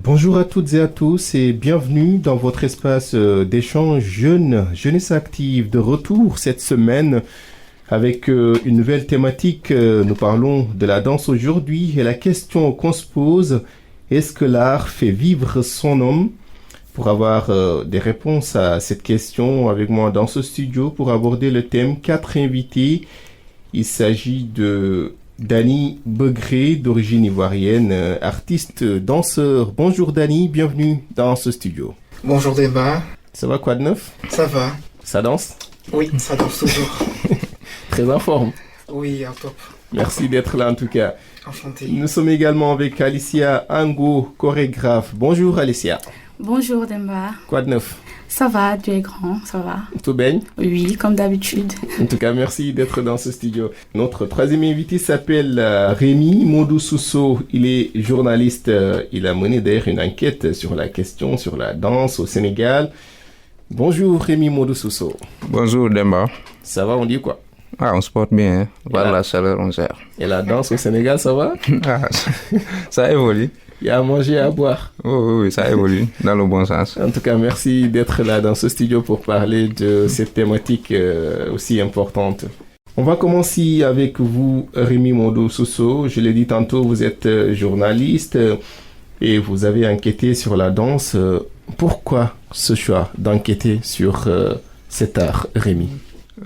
Bonjour à toutes et à tous et bienvenue dans votre espace d'échange Jeunesse Active, de retour cette semaine avec une nouvelle thématique. Nous parlons de la danse aujourd'hui et la question qu'on se pose, est-ce que l'art fait vivre son homme? Pour avoir des réponses à cette question avec moi dans ce studio pour aborder le thème, 4 invités. Il s'agit de Dany Begré, d'origine ivoirienne, artiste, danseur. Bonjour Dany, bienvenue dans ce studio. Bonjour Demba. Ça va, quoi de neuf? Ça va. Ça danse? Oui, ça danse toujours. Très en forme. Oui, en top. Merci d'être là en tout cas. Enchanté. Nous sommes également avec Alicia Ango, chorégraphe. Bonjour Alicia. Bonjour Demba. Quoi de neuf? Ça va, tu es grand, ça va. Tout baigne? Oui, comme d'habitude. En tout cas, merci d'être dans ce studio. Notre troisième invité s'appelle Rémi Modou-Sousso. Il est journaliste. Il a mené d'ailleurs une enquête sur la question, sur la danse au Sénégal. Bonjour Rémi Modou-Sousso. Bonjour Demba. Ça va, on dit quoi? On se porte bien. Hein? Voilà, la chaleur, on gère. Et la danse au Sénégal, ça va? Ça évolue. Il y a à manger et à boire. Oui, ça évolue dans le bon sens. En tout cas, merci d'être là dans ce studio pour parler de cette thématique aussi importante. On va commencer avec vous, Rémi Modou-Sousso. Je l'ai dit tantôt, vous êtes journaliste et vous avez enquêté sur la danse. Pourquoi ce choix d'enquêter sur cet art, Rémi?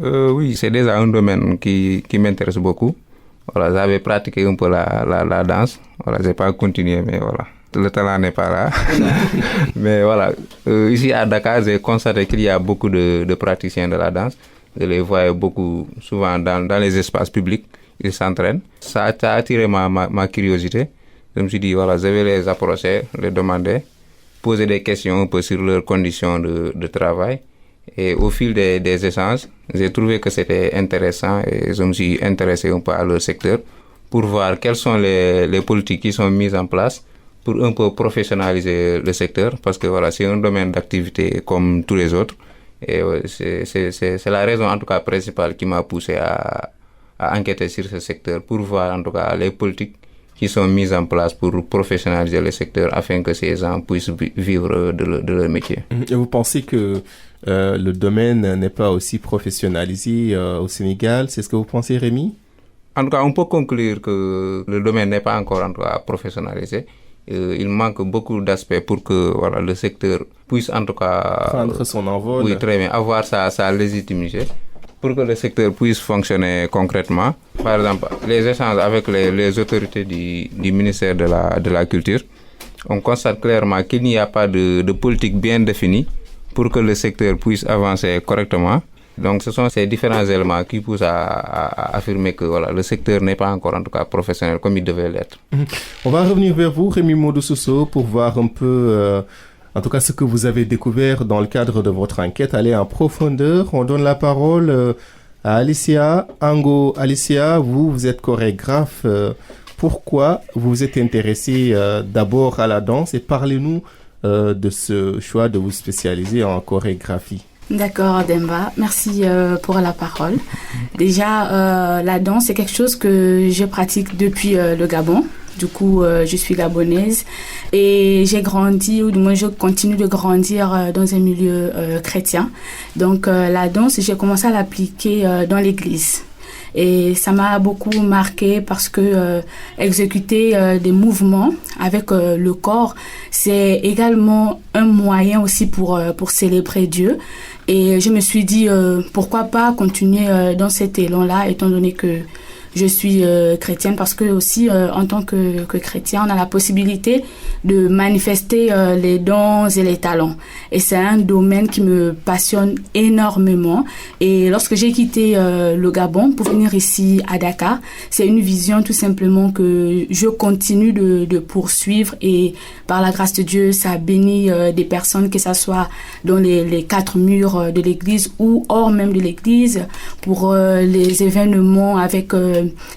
Oui, c'est déjà un domaine qui m'intéresse beaucoup. Voilà, j'avais pratiqué un peu la danse. Voilà, j'ai pas continué, mais voilà, le talent n'est pas là. Mais voilà, ici à Dakar, j'ai constaté qu'il y a beaucoup de praticiens de la danse. Je les vois beaucoup, souvent dans les espaces publics, ils s'entraînent. Ça a attiré ma curiosité. Je me suis dit, voilà, je vais les approcher, les demander, poser des questions un peu sur leurs conditions de travail. Et au fil des échanges, j'ai trouvé que c'était intéressant et je me suis intéressé un peu à leur secteur pour voir quelles sont les politiques qui sont mises en place pour un peu professionnaliser le secteur parce que voilà, c'est un domaine d'activité comme tous les autres et c'est la raison en tout cas principale qui m'a poussé à enquêter sur ce secteur pour voir en tout cas les politiques qui sont mises en place pour professionnaliser le secteur afin que ces gens puissent vivre de leur métier. Et vous pensez que le domaine n'est pas aussi professionnalisé au Sénégal? C'est ce que vous pensez, Rémi? En tout cas, on peut conclure que le domaine n'est pas encore en tout cas professionnalisé. Il manque beaucoup d'aspects pour que voilà, le secteur puisse en tout cas prendre son envol. Oui, très bien, avoir sa légitimité pour que le secteur puisse fonctionner concrètement. Par exemple, les échanges avec les autorités du ministère de la Culture, on constate clairement qu'il n'y a pas de politique bien définie pour que le secteur puisse avancer correctement. Donc ce sont ces différents éléments qui poussent à affirmer que voilà, le secteur n'est pas encore en tout cas professionnel comme il devait l'être. On va revenir vers vous, Rémi Modou-Sousso, pour voir un peu, en tout cas ce que vous avez découvert dans le cadre de votre enquête. Aller en profondeur. On donne la parole à Alicia Ango. Alicia, vous êtes chorégraphe. Pourquoi vous vous êtes intéressée d'abord à la danse et parlez-nous de ce choix de vous spécialiser en chorégraphie? D'accord Demba, merci pour la parole. Déjà, la danse c'est quelque chose que je pratique depuis le Gabon. Du coup, je suis gabonaise et j'ai grandi, ou du moins je continue de grandir dans un milieu chrétien. Donc la danse, j'ai commencé à l'appliquer dans l'église. Et ça m'a beaucoup marqué parce que exécuter des mouvements avec le corps, c'est également un moyen aussi pour célébrer Dieu. Et je me suis dit, pourquoi pas continuer dans cet élan-là, étant donné que je suis chrétienne, parce que aussi en tant que chrétien, on a la possibilité de manifester les dons et les talents. Et c'est un domaine qui me passionne énormément. Et lorsque j'ai quitté le Gabon pour venir ici à Dakar, c'est une vision tout simplement que je continue de poursuivre. Et par la grâce de Dieu, ça bénit des personnes, que ça soit dans les 4 murs de l'église ou hors même de l'église, pour les événements avec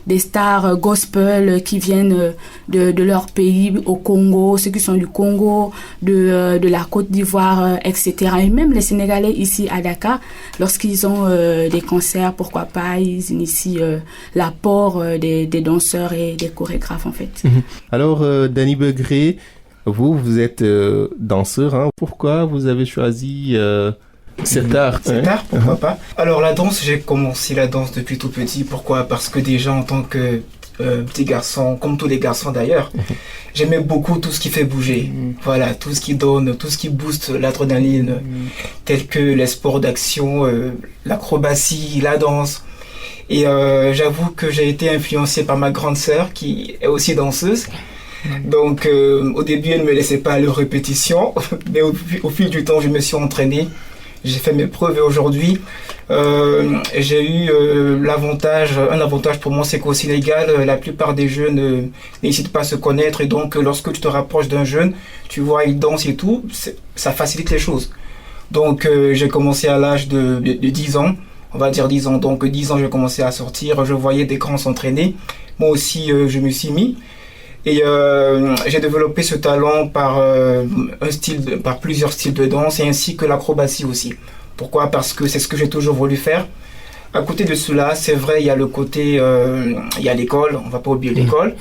des stars gospel qui viennent de leur pays au Congo, ceux qui sont du Congo, de la Côte d'Ivoire, etc. Et même les Sénégalais ici à Dakar, lorsqu'ils ont des concerts, pourquoi pas, ils initient l'apport des danseurs et des chorégraphes en fait. Alors, Dany Begré, Vous êtes danseur. Hein. Pourquoi vous avez choisi cet art? Cet art, pourquoi pas. Alors la danse, j'ai commencé la danse depuis tout petit. Pourquoi? Parce que déjà en tant que petit garçon, comme tous les garçons d'ailleurs, j'aimais beaucoup tout ce qui fait bouger. Voilà, tout ce qui donne, tout ce qui booste l'adrénaline, tel que les sports d'action, l'acrobatie, la danse. Et j'avoue que j'ai été influencé par ma grande sœur qui est aussi danseuse. Donc au début elle ne me laissait pas aller aux répétitions, mais au fil du temps je me suis entraîné. J'ai fait mes preuves et aujourd'hui j'ai eu un avantage pour moi, c'est qu'au Sénégal la plupart des jeunes n'hésitent pas à se connaître et donc lorsque tu te rapproches d'un jeune, tu vois il danse et tout, ça facilite les choses. Donc j'ai commencé à l'âge de 10 ans, on va dire 10 ans, donc 10 ans j'ai commencé à sortir, je voyais des grands s'entraîner, moi aussi je me suis mis. Et j'ai développé ce talent par plusieurs styles de danse et ainsi que l'acrobatie aussi. Pourquoi? Parce que c'est ce que j'ai toujours voulu faire. À côté de cela, c'est vrai, il y a le côté, il y a l'école, on ne va pas oublier l'école,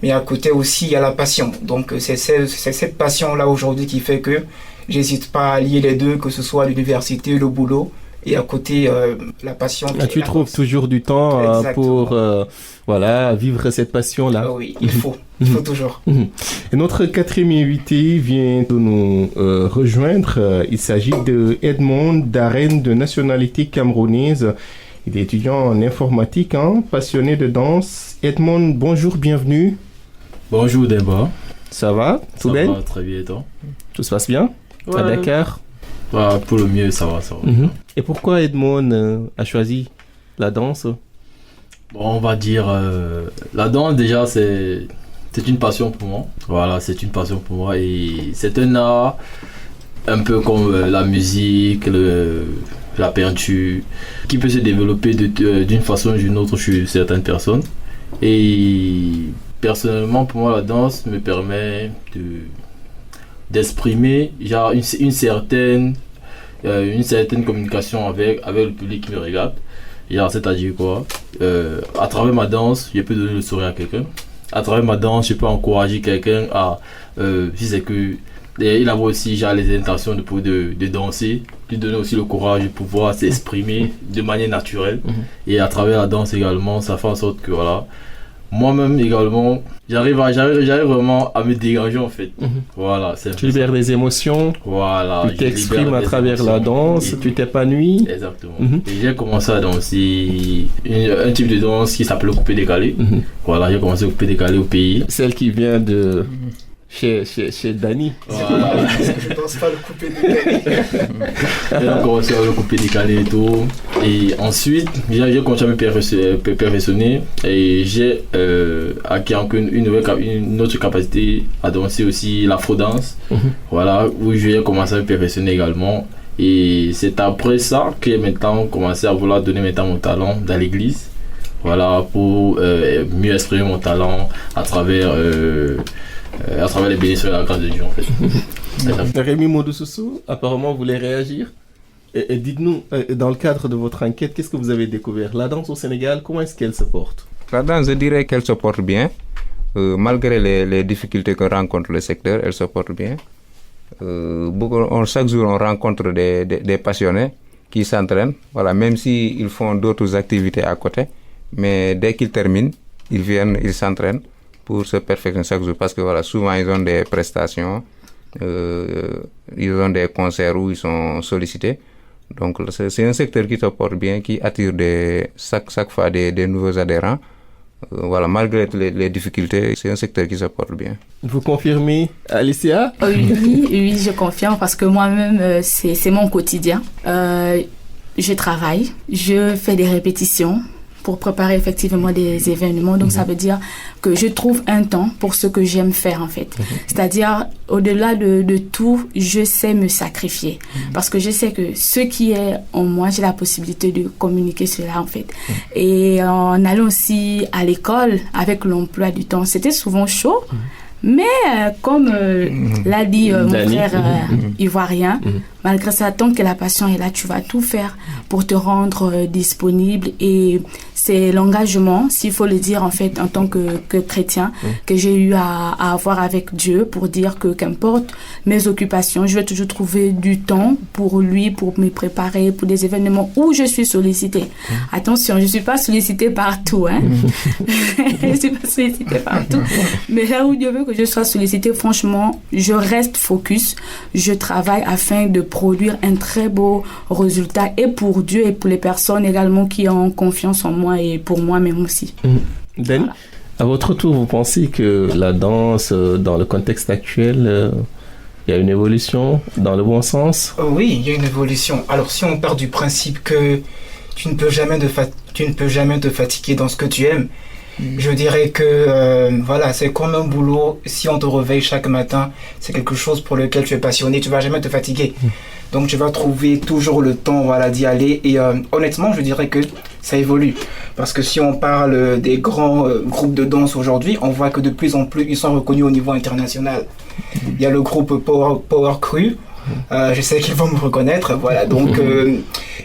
mais à côté aussi, il y a la passion. Donc c'est cette passion-là aujourd'hui qui fait que j'hésite pas à lier les deux, que ce soit l'université, le boulot. Et à côté, la passion. Tu trouves toujours du temps pour vivre cette passion-là. Oui, il faut toujours. Et notre quatrième invité vient de nous rejoindre. Il s'agit de Edmond Darène, de nationalité camerounaise. Il est étudiant en informatique, passionné de danse. Edmond, bonjour, bienvenue. Bonjour Demba. Ça va? Tout bien? Ça va très bien et toi? Tout se passe bien? À Dakar? Pour le mieux, ça va. Et pourquoi Edmond a choisi la danse? Bon, on va dire, la danse déjà c'est une passion pour moi. Voilà, c'est une passion pour moi et c'est un art un peu comme la musique, la peinture, qui peut se développer d'une façon ou d'une autre chez certaines personnes. Et personnellement, pour moi, la danse me permet d'exprimer genre une certaine communication avec le public qui me regarde. C'est-à-dire quoi, à travers ma danse, je peux donner le sourire à quelqu'un. À travers ma danse, je peux encourager quelqu'un à, si c'est que il a aussi genre les intentions de danser, lui donner aussi le courage de pouvoir s'exprimer de manière naturelle. Et à travers la danse également, ça fait en sorte que voilà, moi-même également, j'arrive vraiment à me dégager en fait. Voilà, tu libères des émotions. Voilà, tu t'exprimes à travers la danse, tu t'épanouis. Exactement. Et j'ai commencé à danser un type de danse qui s'appelle le coupé décalé. Voilà, j'ai commencé au coupé décalé au pays. Celle qui vient de chez Dani. Voilà. Parce que je danse pas le coupé décalé. J'ai commencé à le coupé décalé et tout. Et ensuite, j'ai continué à me perfectionner et j'ai acquis une autre capacité à danser aussi l'afro-dance. Voilà, où j'ai commencé à me perfectionner également. Et c'est après ça que j'ai maintenant commencé à vouloir donner maintenant mon talent dans l'église. Voilà, pour mieux exprimer mon talent à travers les bénédictions et la grâce de Dieu en fait. Rémi Modoussoussou, apparemment vous voulez réagir et dites-nous, dans le cadre de votre enquête, qu'est-ce que vous avez découvert? La danse au Sénégal, comment est-ce qu'elle se porte? La danse, je dirais qu'elle se porte bien. Malgré les difficultés que rencontre le secteur, elle se porte bien. Chaque jour, on rencontre des passionnés qui s'entraînent, voilà, même s'ils font d'autres activités à côté. Mais dès qu'ils terminent, ils viennent, ils s'entraînent pour se perfectionner chaque jour. Parce que voilà, souvent, ils ont des prestations, ils ont des concerts où ils sont sollicités. Donc, c'est un secteur qui se porte bien, qui attire chaque fois des nouveaux adhérents. Voilà, malgré les difficultés, c'est un secteur qui se porte bien. Vous confirmez, Alicia? Oui, je confirme parce que moi-même, c'est mon quotidien. Je travaille, je fais des répétitions pour préparer effectivement des événements. Donc, ça veut dire que je trouve un temps pour ce que j'aime faire, en fait. C'est-à-dire, au-delà de tout, je sais me sacrifier. Parce que je sais que ce qui est en moi, j'ai la possibilité de communiquer cela, en fait. Et en allant aussi à l'école, avec l'emploi du temps, c'était souvent chaud. Mais comme l'a dit mon frère ivoirien, malgré ça, tant que la passion est là, tu vas tout faire pour te rendre disponible. Et c'est l'engagement, s'il faut le dire en fait, en tant que chrétien, que j'ai eu à avoir avec Dieu pour dire que qu'importe mes occupations, je vais toujours trouver du temps pour lui, pour me préparer pour des événements où je suis sollicitée. Attention, je ne suis pas sollicitée partout. Hein? Je ne suis pas sollicitée partout. Mais là où Dieu veut que je sois sollicitée, franchement, je reste focus. Je travaille afin de produire un très beau résultat et pour Dieu et pour les personnes également qui ont confiance en moi et pour moi-même aussi. Dani, voilà. À votre tour, vous pensez que la danse, dans le contexte actuel, il y a une évolution dans le bon sens? Oui, il y a une évolution. Alors, si on part du principe que tu ne peux jamais te fatiguer dans ce que tu aimes, je dirais que voilà, c'est comme un boulot. Si on te réveille chaque matin, c'est quelque chose pour lequel tu es passionné, tu vas jamais te fatiguer. Donc tu vas trouver toujours le temps, voilà, d'y aller. Et honnêtement, je dirais que ça évolue. Parce que si on parle des grands groupes de danse aujourd'hui, on voit que de plus en plus, ils sont reconnus au niveau international. Il y a le groupe Power Crew. Je sais qu'ils vont me reconnaître, voilà. Donc,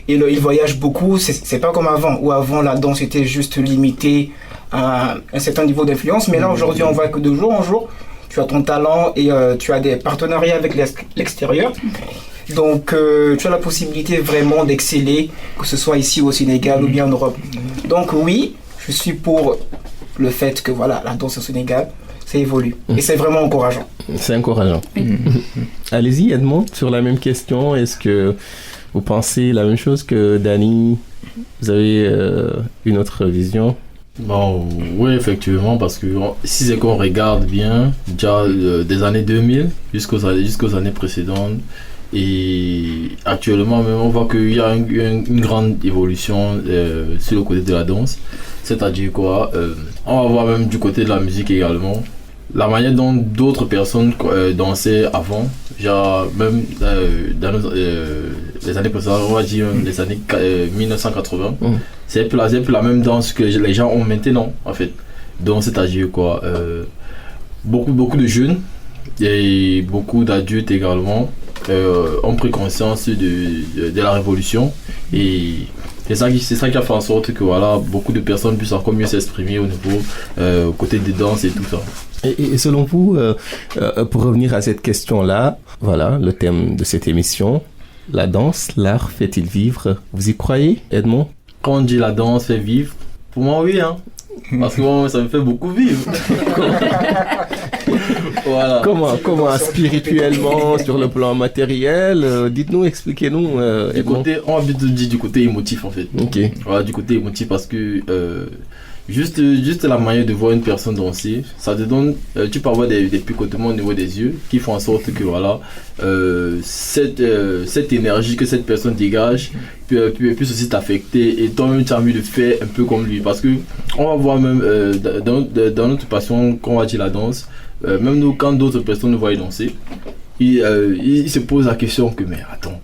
ils voyagent beaucoup. C'est pas comme avant, où avant la danse était juste limitée à un certain niveau d'influence. Mais là, aujourd'hui, on voit que de jour en jour, tu as ton talent et tu as des partenariats avec l'extérieur. Donc, tu as la possibilité vraiment d'exceller, que ce soit ici au Sénégal ou bien en Europe. Donc, oui, je suis pour le fait que voilà, la danse au Sénégal, ça évolue. Et c'est vraiment encourageant. C'est encourageant. Allez-y, Edmond, sur la même question. Est-ce que vous pensez la même chose que Dani? Vous avez une autre vision? Bon, oui, effectivement, parce que si c'est qu'on regarde bien, déjà des années 2000 jusqu'aux années précédentes, et actuellement même on voit qu'il y a une grande évolution sur le côté de la danse. C'est-à-dire quoi, on va voir même du côté de la musique également, la manière dont d'autres personnes dansaient avant, genre même dans les années précédentes, on va dire les années 1980, c'est plus la même danse que les gens ont maintenant en fait. Donc c'est-à-dire quoi, beaucoup de jeunes et beaucoup d'adultes également ont pris conscience de la révolution, et c'est ça qui a fait en sorte que voilà, beaucoup de personnes puissent encore mieux s'exprimer au niveau côté des danses et tout ça. Et selon vous, pour revenir à cette question-là, voilà le thème de cette émission, la danse, l'art fait-il vivre? Vous y croyez, Edmond? Quand on dit la danse fait vivre, pour moi oui, hein. Parce que moi, ça me fait beaucoup vivre. Voilà. Comment spirituellement, sur le plan matériel, dites-nous, expliquez-nous. On va plutôt dire du côté émotif en fait. Ok. Voilà, du côté émotif, parce que juste la manière de voir une personne danser, ça te donne, tu peux avoir des picotements au niveau des yeux qui font en sorte que voilà, cette énergie que cette personne dégage puisse aussi t'affecter, et toi-même tu as envie de faire un peu comme lui, parce que on va voir même dans notre passion, qu'on va dire la danse, même nous, quand d'autres personnes nous voient danser, ils se posent la question que mais attends,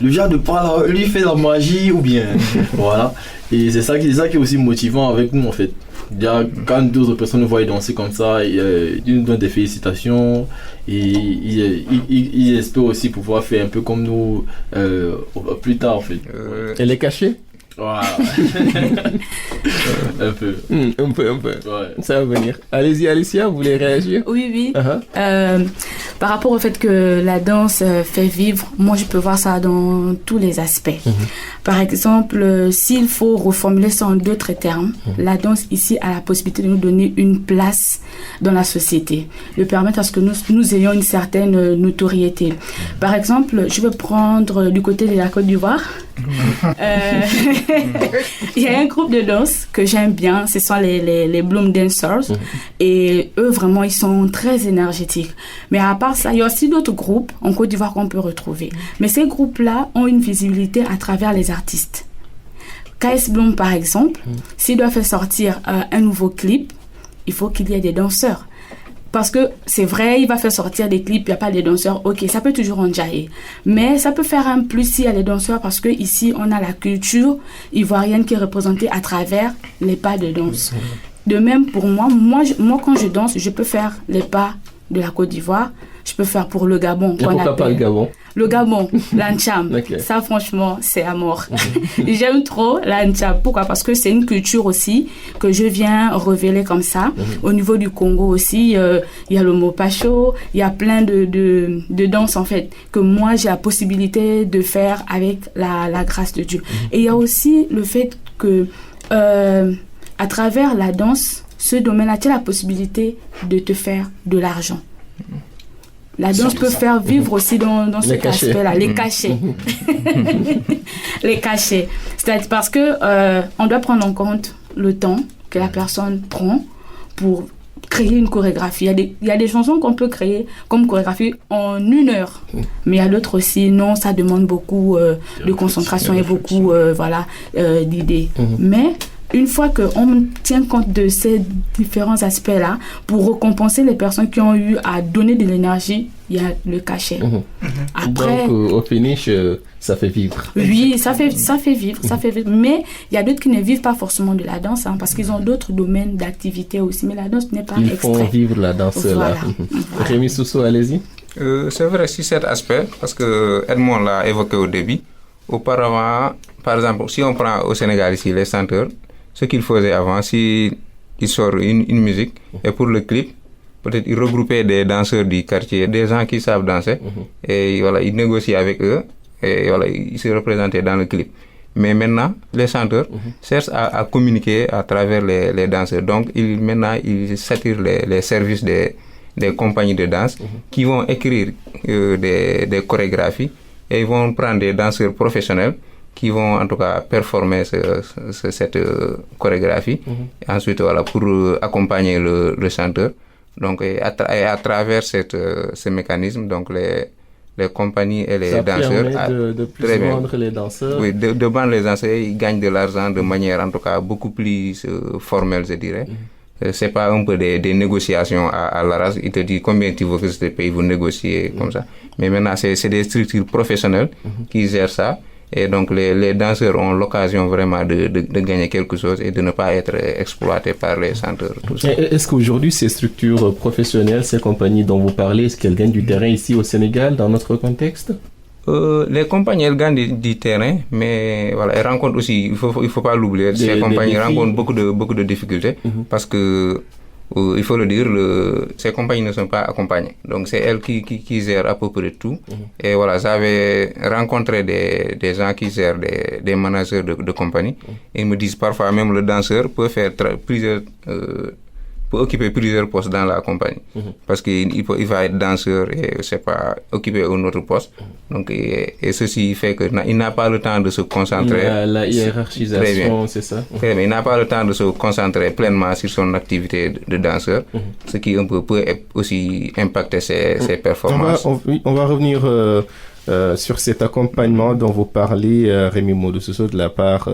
le genre de pas lui fait la magie ou bien voilà. Et c'est ça qui est aussi motivant avec nous en fait. Déjà, quand d'autres personnes nous voient danser comme ça, ils nous donnent des félicitations, et ils espèrent aussi pouvoir faire un peu comme nous plus tard en fait. Elle est cachée? Voilà. Un peu. Un peu. Ouais. Ça va venir. Allez-y, Alicia, vous voulez réagir? Oui. Par rapport au fait que la danse fait vivre, moi je peux voir ça dans tous les aspects. Par exemple, s'il faut reformuler ça en d'autres termes, la danse ici a la possibilité de nous donner une place dans la société, de permettre à ce que nous ayons une certaine notoriété. Par exemple, je vais prendre du côté de la Côte d'Ivoire. Il y a un groupe de danse que j'aime bien, ce sont les Bloom Dancers, et eux vraiment ils sont très énergétiques. Mais à part ça, il y a aussi d'autres groupes en Côte d'Ivoire qu'on peut retrouver, mais ces groupes-là ont une visibilité à travers les artistes. KS Bloom par exemple, s'il doit faire sortir un nouveau clip, il faut qu'il y ait des danseurs. Parce que c'est vrai, il va faire sortir des clips, il n'y a pas de danseurs, ok, ça peut toujours en jaillir. Mais ça peut faire un plus s'il y a des danseurs, parce que ici on a la culture ivoirienne qui est représentée à travers les pas de danse. De même pour moi, quand je danse, je peux faire les pas de la Côte d'Ivoire, je peux faire pour le Gabon. Et pourquoi pas le Gabon? Le Gabon, l'Ancham. Okay. Ça, franchement, c'est à mort. J'aime trop l'Ancham. Pourquoi? Parce que c'est une culture aussi que je viens révéler comme ça. Au niveau du Congo aussi, il y a le mopacho, il y a plein de danses, en fait, que moi, j'ai la possibilité de faire avec la grâce de Dieu. Et il y a aussi le fait que, à travers la danse, ce domaine-là, tu as la possibilité de te faire de l'argent. La danse peut faire vivre aussi dans cet aspect-là, les cachets. Les cachets. C'est-à-dire parce que on doit prendre en compte le temps que la personne prend pour créer une chorégraphie. Il y a des chansons qu'on peut créer comme chorégraphie en 1 heure. Mais il y a d'autres aussi, non, ça demande beaucoup de concentration et beaucoup d'idées. Mais une fois qu'on tient compte de ces différents aspects-là, pour récompenser les personnes qui ont eu à donner de l'énergie, il y a le cachet. Après, donc, au finish, ça fait vivre. Oui, ça fait vivre, ça fait vivre. Mais il y a d'autres qui ne vivent pas forcément de la danse, parce qu'ils ont d'autres domaines d'activité aussi. Mais la danse n'est pas extrait. Ils font vivre la danse là. Rémi Sousso, allez-y. C'est vrai, sur cet aspect, parce que Edmond l'a évoqué au début. Auparavant, par exemple, si on prend au Sénégal ici les chanteurs, ce qu'ils faisaient avant, si ils sortent une musique, et pour le clip, peut-être ils regroupaient des danseurs du quartier, des gens qui savent danser, et voilà, ils négociaient avec eux, et voilà, ils se représentaient dans le clip. Mais maintenant, les chanteurs cherchent à communiquer à travers les danseurs. Donc, maintenant, ils s'attirent les services des compagnies de danse qui vont écrire des chorégraphies, et ils vont prendre des danseurs professionnels qui vont en tout cas performer cette chorégraphie. Ensuite, voilà, pour accompagner le chanteur. Donc, et à travers ce mécanisme, donc les compagnies et les danseurs... Ça permet de plus vendre les danseurs. Oui, de vendre les danseurs, ils gagnent de l'argent de manière en tout cas beaucoup plus formelle, je dirais. C'est pas un peu des négociations à l'arrache. Il te dit combien tu veux que je te paye, vous négociez comme ça. Mais maintenant, c'est des structures professionnelles qui gèrent ça. Et donc, les danseurs ont l'occasion vraiment de gagner quelque chose et de ne pas être exploités par les chanteurs. Tout ça. Est-ce qu'aujourd'hui, ces structures professionnelles, ces compagnies dont vous parlez, est-ce qu'elles gagnent du terrain ici au Sénégal, dans notre contexte? Les compagnies, elles gagnent du terrain, mais voilà, elles rencontrent aussi, il faut pas l'oublier, ces compagnies rencontrent beaucoup de difficultés parce que, il faut le dire, ces compagnies ne sont pas accompagnées. Donc, c'est elles qui gèrent à peu près tout. Et voilà, j'avais rencontré des gens qui gèrent des managers de compagnie. Ils me disent parfois même le danseur peut faire peut occuper plusieurs postes dans la compagnie. Parce qu'il va être danseur et c'est pas occuper un autre poste. Donc, et ceci fait qu'il n'a pas le temps de se concentrer. La hiérarchisation, c'est ça. Très bien. Il n'a pas le temps de se concentrer pleinement sur son activité de danseur, ce qui un peu peut aussi impacter ses performances. On va revenir sur cet accompagnement dont vous parlez, Rémi Modou-Sousso, de la part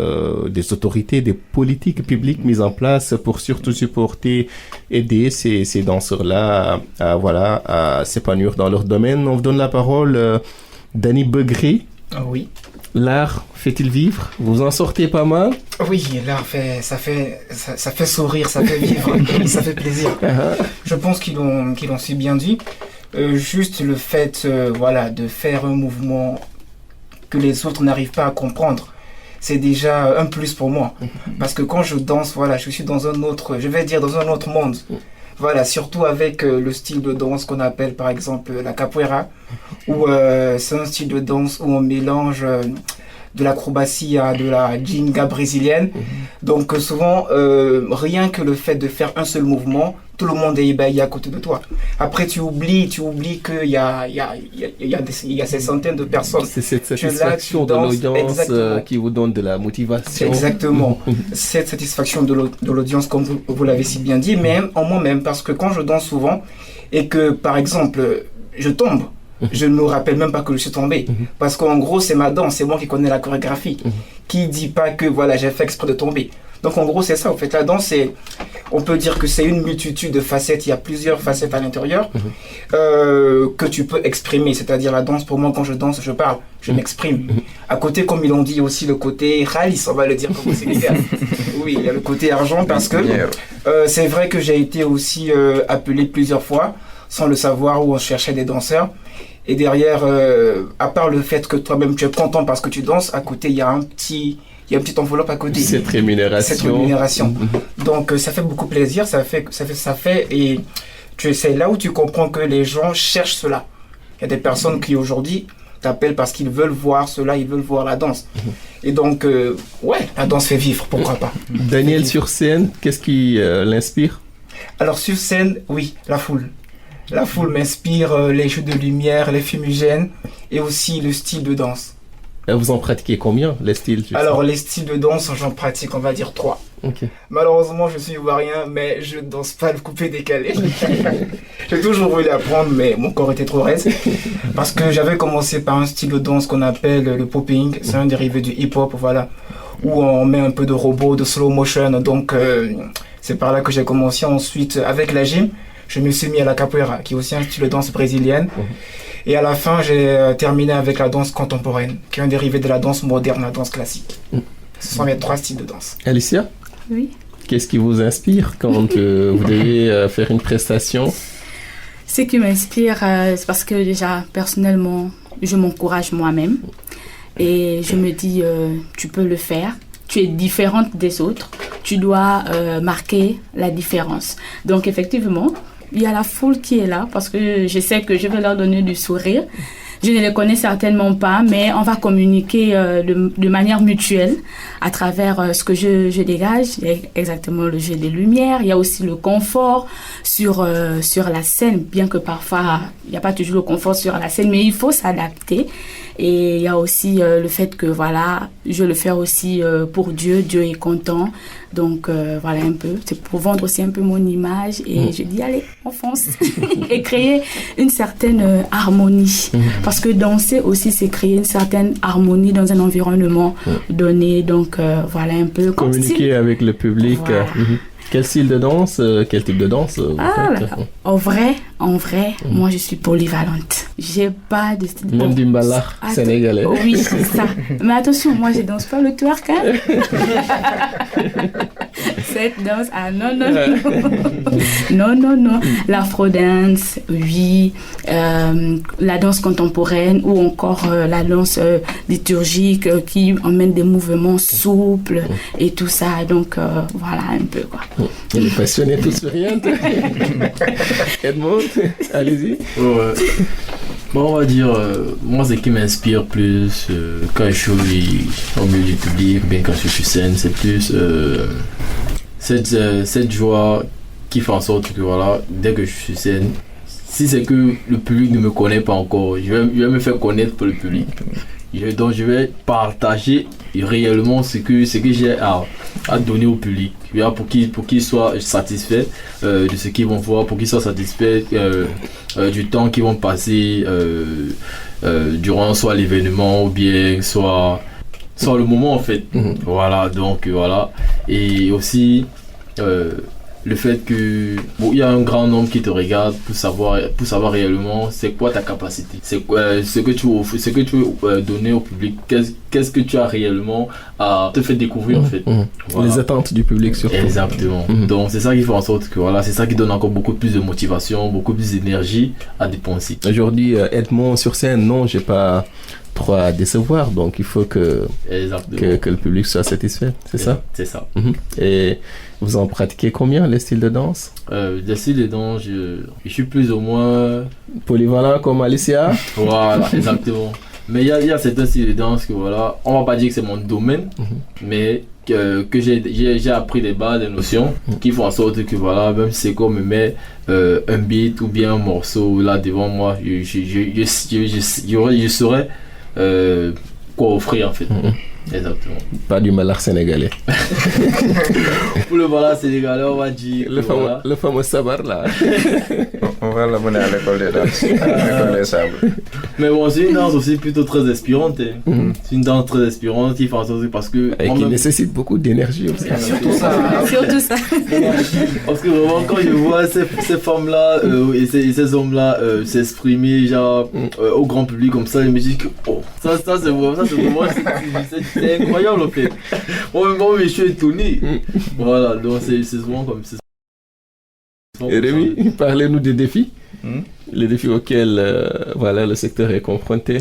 des autorités, des politiques publiques mises en place pour surtout supporter, aider ces danseurs-là à s'épanouir dans leur domaine. On vous donne la parole, Dany Begré. Oui. L'art fait-il vivre? Vous en sortez pas mal? Oui, l'art ça fait sourire, ça fait vivre, ça fait plaisir. Je pense qu'ils l'ont si bien dit. Juste le fait de faire un mouvement que les autres n'arrivent pas à comprendre, c'est déjà un plus pour moi. Parce que quand je danse, je suis dans un autre monde. Voilà, surtout avec le style de danse qu'on appelle par exemple la capoeira, où c'est un style de danse où on mélange de l'acrobatie à de la ginga brésilienne. Donc souvent, rien que le fait de faire un seul mouvement, tout le monde est ébahi à côté de toi. Après, tu oublies qu'il y a ces centaines de personnes. C'est cette satisfaction de l'audience qui vous donne de la motivation. Exactement. Cette satisfaction de l'audience, comme vous l'avez si bien dit, mais en moi-même, parce que quand je danse souvent, et que, par exemple, je tombe, je ne me rappelle même pas que je suis tombé. Parce qu'en gros, c'est ma danse, c'est moi qui connais la chorégraphie. Qui dit pas que j'ai fait exprès de tomber. Donc en gros, c'est ça. En fait, la danse, on peut dire que c'est une multitude de facettes. Il y a plusieurs facettes à l'intérieur que tu peux exprimer. C'est-à-dire la danse, pour moi, quand je danse, je parle, je m'exprime. À côté, comme ils l'ont dit aussi, le côté ralis, on va le dire comme au Sénégal. Oui, il y a le côté argent parce que c'est vrai que j'ai été aussi appelé plusieurs fois sans le savoir où on cherchait des danseurs. Et derrière, à part le fait que toi-même tu es content parce que tu danses, à côté il y a une petite enveloppe à côté. Cette rémunération. Donc ça fait beaucoup plaisir, ça fait et c'est là où tu comprends que les gens cherchent cela. Il y a des personnes qui aujourd'hui t'appellent parce qu'ils veulent voir cela, ils veulent voir la danse. Et donc, la danse fait vivre, pourquoi pas. Daniel, sur scène, qu'est-ce qui l'inspire? Alors sur scène, oui, la foule. La foule m'inspire, les jeux de lumière, les fumigènes et aussi le style de danse. Et vous en pratiquez combien, les styles? Alors les styles de danse, j'en pratique, on va dire 3. Okay. Malheureusement, je suis ivoirien, mais je ne danse pas le coupé-décalé. J'ai toujours voulu apprendre, mais mon corps était trop raide. Parce que j'avais commencé par un style de danse qu'on appelle le popping. C'est un dérivé du hip-hop, voilà. Où on met un peu de robot, de slow motion. Donc, c'est par là que j'ai commencé. Ensuite, avec la gym, je me suis mis à la capoeira, qui est aussi un style de danse brésilienne. Et à la fin, j'ai terminé avec la danse contemporaine, qui est un dérivé de la danse moderne, la danse classique. Ce sont mes 3 styles de danse. Alicia? Oui. Qu'est-ce qui vous inspire quand vous devez faire une prestation? Ce qui m'inspire, c'est parce que déjà, personnellement, je m'encourage moi-même. Et je me dis, tu peux le faire. Tu es différente des autres. Tu dois marquer la différence. Donc, effectivement, il y a la foule qui est là parce que je sais que je vais leur donner du sourire. Je ne les connais certainement pas, mais on va communiquer de manière mutuelle à travers ce que je dégage. Il y a exactement le jeu des lumières, il y a aussi le confort sur la scène, bien que parfois il n'y a pas toujours le confort sur la scène, mais il faut s'adapter. Et il y a aussi le fait que voilà, je le fais aussi pour Dieu, Dieu est content. Donc voilà un peu, c'est pour vendre aussi un peu mon image et je dis allez, on fonce et créer une certaine harmonie. Parce que danser aussi, c'est créer une certaine harmonie dans un environnement donné. Donc voilà un peu. Communiquer avec le public. Voilà. Quel style de danse, quel type de danse En vrai, moi je suis polyvalente. J'ai pas de style. Même du mbala sénégalais. Oui, c'est ça. Mais attention, moi je danse pas le twerk. Cette danse, non. L'afro-dance, oui. La danse contemporaine ou encore la danse liturgique qui emmène des mouvements souples et tout ça. Donc voilà un peu quoi. Elle est passionnée, tout souriante. Edmond, allez-y. Bon, on va dire, moi, ce qui m'inspire plus quand je suis au milieu du public, bien quand je suis sur scène, c'est plus cette joie qui fait en sorte que, voilà, dès que je suis sur scène, si c'est que le public ne me connaît pas encore, je vais me faire connaître pour le public. Donc, je vais partager réellement ce que j'ai à donner au public, pour qu'ils soient satisfaits de ce qu'ils vont voir, pour qu'ils soient satisfaits du temps qu'ils vont passer durant soit l'événement ou bien soit le moment en fait. Voilà, donc voilà. Et aussi le fait que il y a un grand nombre qui te regarde pour savoir réellement c'est quoi ta capacité, c'est quoi ce que tu veux donner au public, qu'est-ce que tu as réellement à te faire découvrir en fait. Voilà. Les attentes du public surtout. Exactement. Donc c'est ça qui fait en sorte que voilà, c'est ça qui donne encore beaucoup plus de motivation, beaucoup plus d'énergie à dépenser. Aujourd'hui, Edmond sur scène, non, j'ai pas trop à décevoir, donc il faut que le public soit satisfait, c'est ça? C'est ça. Et vous en pratiquez combien, les styles de danse? Les styles de danse, je suis plus ou moins polyvalent comme Alicia. Voilà, exactement. Mais il y a certains styles de danse que voilà, on va pas dire que c'est mon domaine, mais que j'ai appris des bases, des notions qui font en sorte que voilà, même si c'est qu'on me met un beat ou bien un morceau là devant moi, je saurais quoi offrir en fait. Exactement. Pas du malard sénégalais. Pour le malard sénégalais, on va dire le fameux sabar là. On va l'amener à l'école des danses, à l'école des sables. Mais bon, c'est une danse aussi plutôt très inspirante. C'est une danse très inspirante qui fait en sorte parce que et qui nécessite beaucoup d'énergie aussi. Surtout ça. Parce que vraiment quand je vois ces femmes là et ces hommes là s'exprimer genre au grand public comme ça, je me dis que ça c'est vraiment C'est incroyable en fait. Moi, je suis étonné. Voilà, donc c'est souvent comme ça. Et Rémi, parlez-nous des défis. Les défis auxquels le secteur est confronté.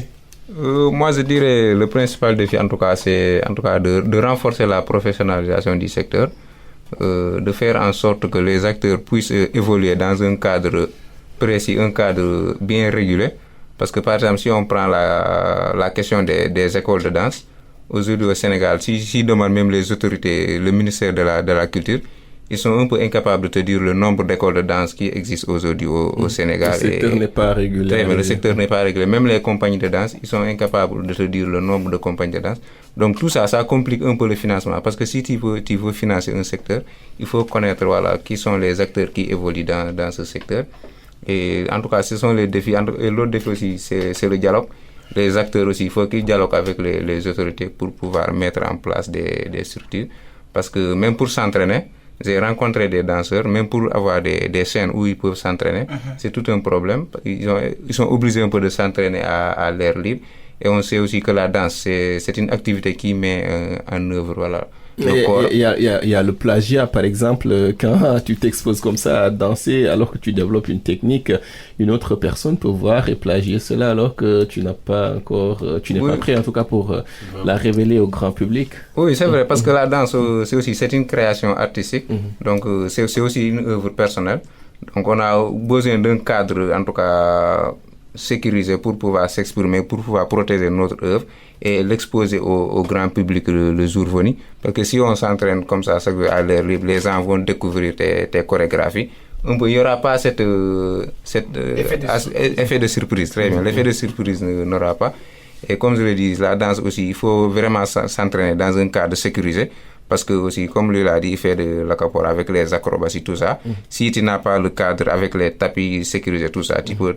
Moi, je dirais le principal défi, en tout cas, c'est de renforcer la professionnalisation du secteur, de faire en sorte que les acteurs puissent évoluer dans un cadre précis, un cadre bien régulé. Parce que, par exemple, si on prend la question des écoles de danse, aujourd'hui au Sénégal, si demandent même les autorités, le ministère de la Culture, ils sont un peu incapables de te dire le nombre d'écoles de danse qui existent aujourd'hui au Sénégal. Le secteur n'est pas régulé. Mais le secteur n'est pas régulé. Même les compagnies de danse, ils sont incapables de te dire le nombre de compagnies de danse. Donc tout ça, ça complique un peu le financement. Parce que si tu veux financer un secteur, il faut connaître qui sont les acteurs qui évoluent dans ce secteur. Et en tout cas, ce sont les défis. Et l'autre défi aussi, c'est le dialogue. Les acteurs aussi, il faut qu'ils dialoguent avec les autorités pour pouvoir mettre en place des structures. Parce que même pour s'entraîner, j'ai rencontré des danseurs, même pour avoir des scènes où ils peuvent s'entraîner, c'est tout un problème. Ils sont obligés un peu de s'entraîner à l'air libre. Et on sait aussi que la danse, c'est une activité qui met en œuvre le corps. Il y a le plagiat, par exemple, quand tu t'exposes comme ça à danser, alors que tu développes une technique, une autre personne peut voir et plagier cela alors que tu n'as pas encore, tu n'es pas prêt en tout cas pour la révéler au grand public. Oui, c'est vrai, parce que la danse, c'est une création artistique, donc c'est aussi une œuvre personnelle. Donc on a besoin d'un cadre, en tout cas sécurisé pour pouvoir s'exprimer, pour pouvoir protéger notre œuvre et l'exposer au grand public le jour venu. Parce que si on s'entraîne comme ça à l'air libre, les gens vont découvrir tes chorégraphies. Il n'y aura pas cet effet de surprise. Très bien. L'effet de surprise n'aura pas. Et comme je le dis, la danse aussi, il faut vraiment s'entraîner dans un cadre sécurisé. Parce que aussi, comme lui l'a dit, il fait de l'acapora avec les acrobaties, tout ça. Si tu n'as pas le cadre avec les tapis sécurisés, tout ça, tu peux,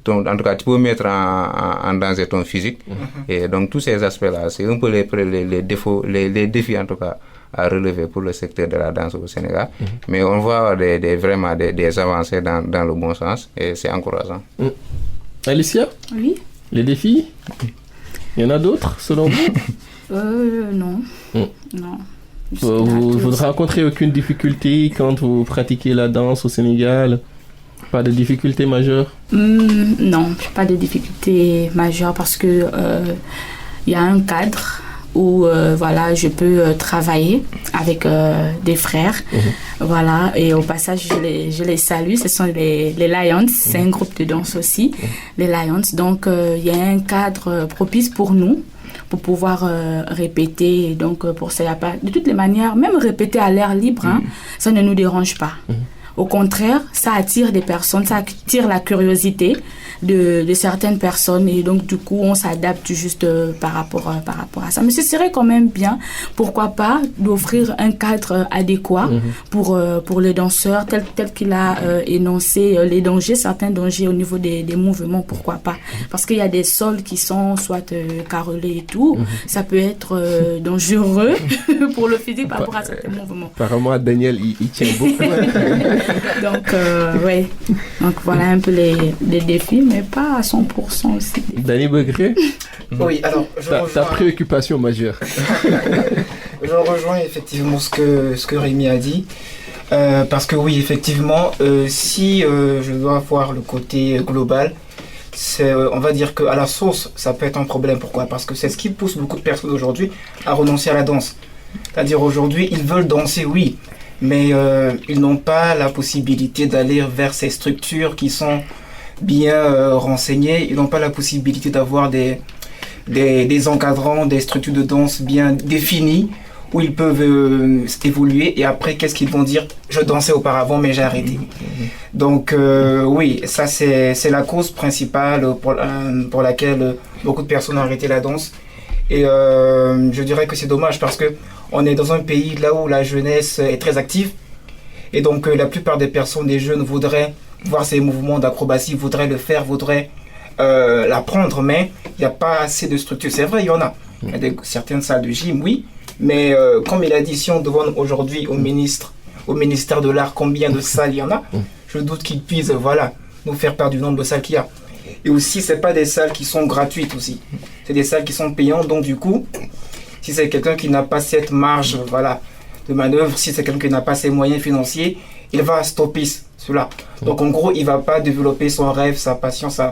en tout cas, tu peux mettre en danger ton physique. Et donc, tous ces aspects-là, c'est un peu les défauts, les défis, en tout cas, à relever pour le secteur de la danse au Sénégal. Mais on voit vraiment des avancées dans le bon sens et c'est encourageant. Alicia? Oui. Les défis? Il y en a d'autres, selon vous? Non. Non. Vous ne rencontrez aucune difficulté quand vous pratiquez la danse au Sénégal? Pas de difficulté majeure? Non, pas de difficulté majeure parce que il y a un cadre où je peux travailler avec des frères. Voilà, et au passage je les salue, ce sont les Lions, c'est un groupe de danse aussi, les Lions. Donc il y a un cadre propice pour nous pour pouvoir répéter. Donc pour ça, y a pas, de toutes les manières, même répéter à l'air libre, ça ne nous dérange pas. Au contraire, ça attire des personnes, ça attire la curiosité de certaines personnes et donc du coup on s'adapte juste par rapport à ça. Mais ce serait quand même bien, pourquoi pas, d'offrir un cadre adéquat pour les danseurs tel qu'il a énoncé les dangers, certains dangers au niveau des mouvements, pourquoi pas. Parce qu'il y a des sols qui sont soit carrelés et tout, ça peut être dangereux pour le physique par rapport à certains mouvements. Apparemment Daniel il tient beaucoup. Donc ouais, donc voilà un peu les défis, mais pas à 100% aussi. Dany Begré? Oui, alors ta préoccupation majeure. Je rejoins effectivement ce que Rémi a dit. Parce que oui, effectivement, si je dois voir le côté global, on va dire qu'à la source, ça peut être un problème. Pourquoi? Parce que c'est ce qui pousse beaucoup de personnes aujourd'hui à renoncer à la danse. C'est-à-dire aujourd'hui, ils veulent danser, oui, mais ils n'ont pas la possibilité d'aller vers ces structures qui sont bien renseignées. Ils n'ont pas la possibilité d'avoir des encadrants, des structures de danse bien définies où ils peuvent évoluer. Et après, qu'est-ce qu'ils vont dire? Je dansais auparavant, mais j'ai arrêté. Donc oui, ça c'est la cause principale pour laquelle beaucoup de personnes ont arrêté la danse. Et je dirais que c'est dommage parce que on est dans un pays là où la jeunesse est très active. Et donc la plupart des personnes, des jeunes, voudraient voir ces mouvements d'acrobatie, voudraient le faire, voudraient l'apprendre, mais il n'y a pas assez de structures. C'est vrai, il y en a. Il y a certaines salles de gym, oui. Mais comme il a dit, si on demande aujourd'hui au ministère de l'Art combien de salles il y en a, je doute qu'ils puissent nous faire part du nombre de salles qu'il y a. Et aussi, ce n'est pas des salles qui sont gratuites aussi. C'est des salles qui sont payantes. Donc du coup, Si c'est quelqu'un qui n'a pas cette marge, voilà, de manœuvre, si c'est quelqu'un qui n'a pas ses moyens financiers, il va stopper cela. Donc en gros, il va pas développer son rêve, sa passion, ses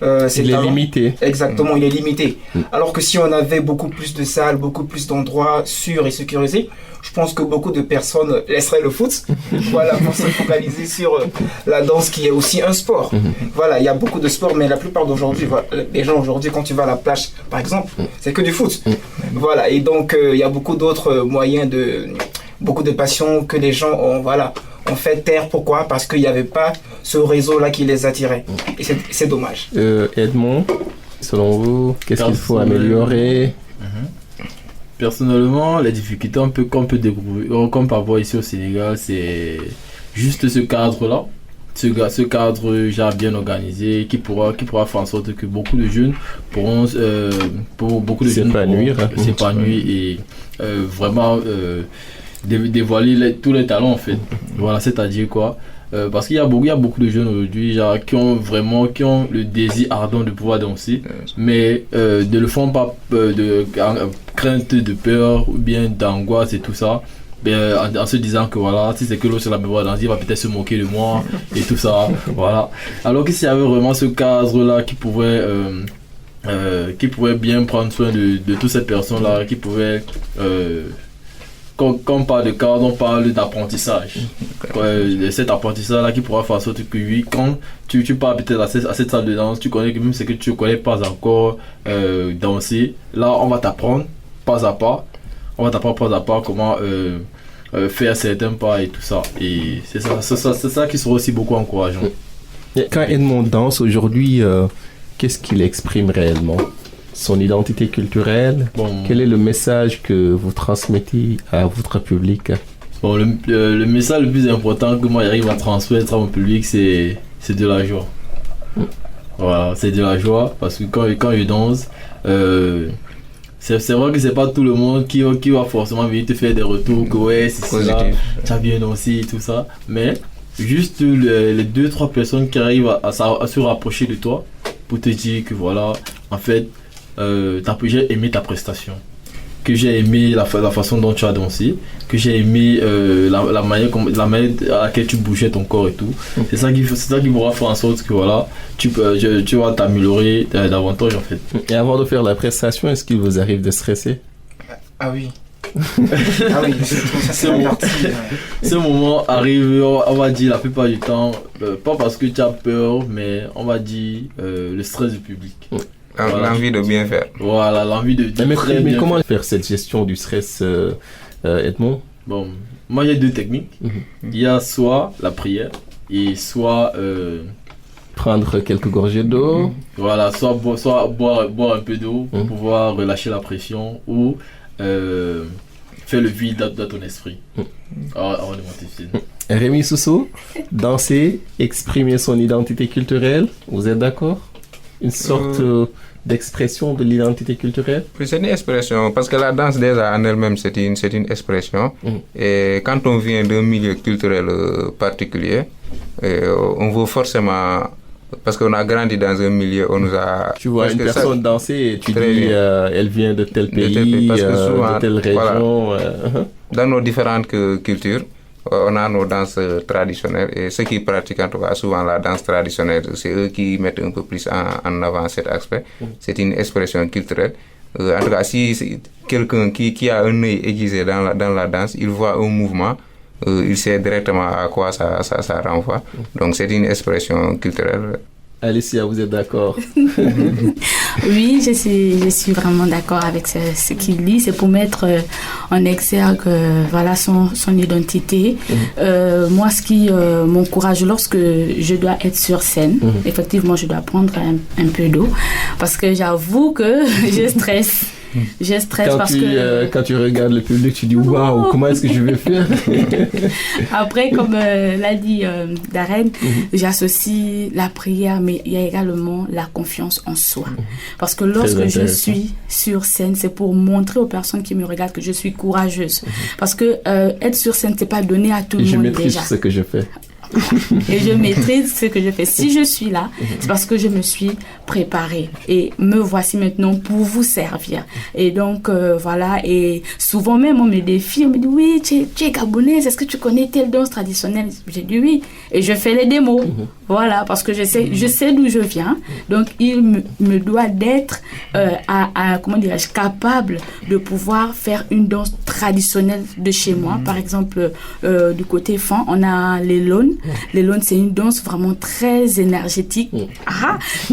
il talents. est limité. Exactement, il est limité. Alors que si on avait beaucoup plus de salles, beaucoup plus d'endroits sûrs et sécurisés, je pense que beaucoup de personnes laisseraient le foot, voilà, pour se focaliser sur la danse qui est aussi un sport. Voilà, il y a beaucoup de sports, mais la plupart d'aujourd'hui, voilà, les gens aujourd'hui, quand tu vas à la plage, par exemple, c'est que du foot. Voilà, et donc il y a beaucoup d'autres moyens beaucoup de passions que les gens ont, voilà, ont fait taire. Pourquoi? Parce qu'il n'y avait pas ce réseau-là qui les attirait. Et c'est dommage. Edmond, selon vous, qu'est-ce qu'il faut améliorer? Personnellement, les difficultés qu'on peut découvrir, qu'on peut avoir ici au Sénégal, c'est juste ce cadre-là. Ce cadre genre bien organisé qui pourra faire en sorte que beaucoup de jeunes pourront s'épanouir et vraiment dévoiler tous les talents en fait. Voilà, c'est-à-dire quoi? Parce qu'il y a beaucoup de jeunes aujourd'hui qui ont le désir ardent de pouvoir danser, mais ne le font pas de crainte, de peur ou bien d'angoisse et tout ça. En se disant que voilà, si c'est que l'autre sur la mémoire danser, il va peut-être se moquer de moi et tout ça. Voilà. Alors que s'il y avait vraiment ce cadre-là qui pouvait bien prendre soin de toutes ces personnes-là, qui pouvaient quand on parle de cadre, on parle d'apprentissage. Cet apprentissage-là qui pourra faire en sorte que oui, quand tu pars peut-être à cette salle de danse, tu connais que même ce que tu ne connais pas encore danser, là on va t'apprendre pas à pas. On va t'apprendre pas à pas comment faire certains pas et tout ça. Et c'est ça qui sera aussi beaucoup encourageant. Quand Edmond danse aujourd'hui, qu'est-ce qu'il exprime réellement? Son identité culturelle? Quel est le message que vous transmettez à votre public? Bon, le message le plus important que moi j'arrive à transmettre à mon public, c'est de la joie. Voilà, c'est de la joie parce que quand je danse, c'est vrai que c'est pas tout le monde qui va forcément venir te faire des retours que ouais, c'est ça, tu as bien dansé et tout ça, mais juste les 2-3 personnes qui arrivent à se rapprocher de toi pour te dire que voilà, en fait, j'ai aimé ta prestation, que j'ai aimé la façon dont tu as dansé, que j'ai aimé la manière à laquelle tu bougeais ton corps et tout. C'est ça qui pourra faire en sorte que voilà, tu vas t'améliorer davantage en fait. Et avant de faire la prestation, est-ce qu'il vous arrive de stresser? Ah oui. Ah oui, ce moment arrive, on va dire la plupart du temps, pas parce que tu as peur, mais on va dire le stress du public. Voilà. L'envie de bien faire. Voilà, l'envie de bien faire. Mais comment faire cette gestion du stress, Edmond? Bon, moi j'ai 2 techniques. Il y a soit la prière et soit prendre quelques gorgées d'eau. Voilà, soit boire un peu d'eau pour pouvoir relâcher la pression ou faire le vide dans ton esprit avant de monter sur scène. Rémi Sousso, danser, exprimer son identité culturelle, vous êtes d'accord? Une sorte d'expression de l'identité culturelle? C'est une expression, parce que la danse déjà en elle-même c'est une expression. Et quand on vient d'un milieu culturel particulier, on veut forcément, parce qu'on a grandi dans un milieu, on nous a... Tu vois une personne danser et tu dis elle vient de tel pays, parce que souvent, de telle région. Voilà, dans nos différentes cultures, on a nos danses traditionnelles et ceux qui pratiquent en tout cas souvent la danse traditionnelle, c'est eux qui mettent un peu plus en avant cet aspect. C'est une expression culturelle. En tout cas, si quelqu'un qui a un œil aiguisé dans la danse, il voit un mouvement, il sait directement à quoi ça renvoie. Donc c'est une expression culturelle. Alicia, vous êtes d'accord? Oui, je suis vraiment d'accord avec ce qu'il dit. C'est pour mettre en exergue voilà, son identité. Moi, ce qui m'encourage lorsque je dois être sur scène, effectivement, je dois prendre un peu d'eau parce que j'avoue que je stresse. Je stresse quand tu regardes le public, tu dis waouh, comment est-ce que je vais faire? Après, comme l'a dit Darren, j'associe la prière, mais il y a également la confiance en soi. Parce que lorsque je suis sur scène, c'est pour montrer aux personnes qui me regardent que je suis courageuse. Parce que être sur scène, c'est pas donné à tout le monde déjà. Je maîtrise ce que je fais. Et je maîtrise ce que je fais. Si je suis là, c'est parce que je me suis préparée. Et me voici maintenant pour vous servir. Et donc, voilà. Et souvent même, on me défie. On me dit, oui, tu es gabonaise. Est-ce que tu connais telle danse traditionnelle? J'ai dit oui. Et je fais les démos. Voilà. Parce que je sais d'où je viens. Donc, il me doit d'être, comment dirais-je, capable de pouvoir faire une danse traditionnelle de chez moi. Par exemple, du côté fan, on a les lônes. Les lônes, c'est une danse vraiment très énergétique.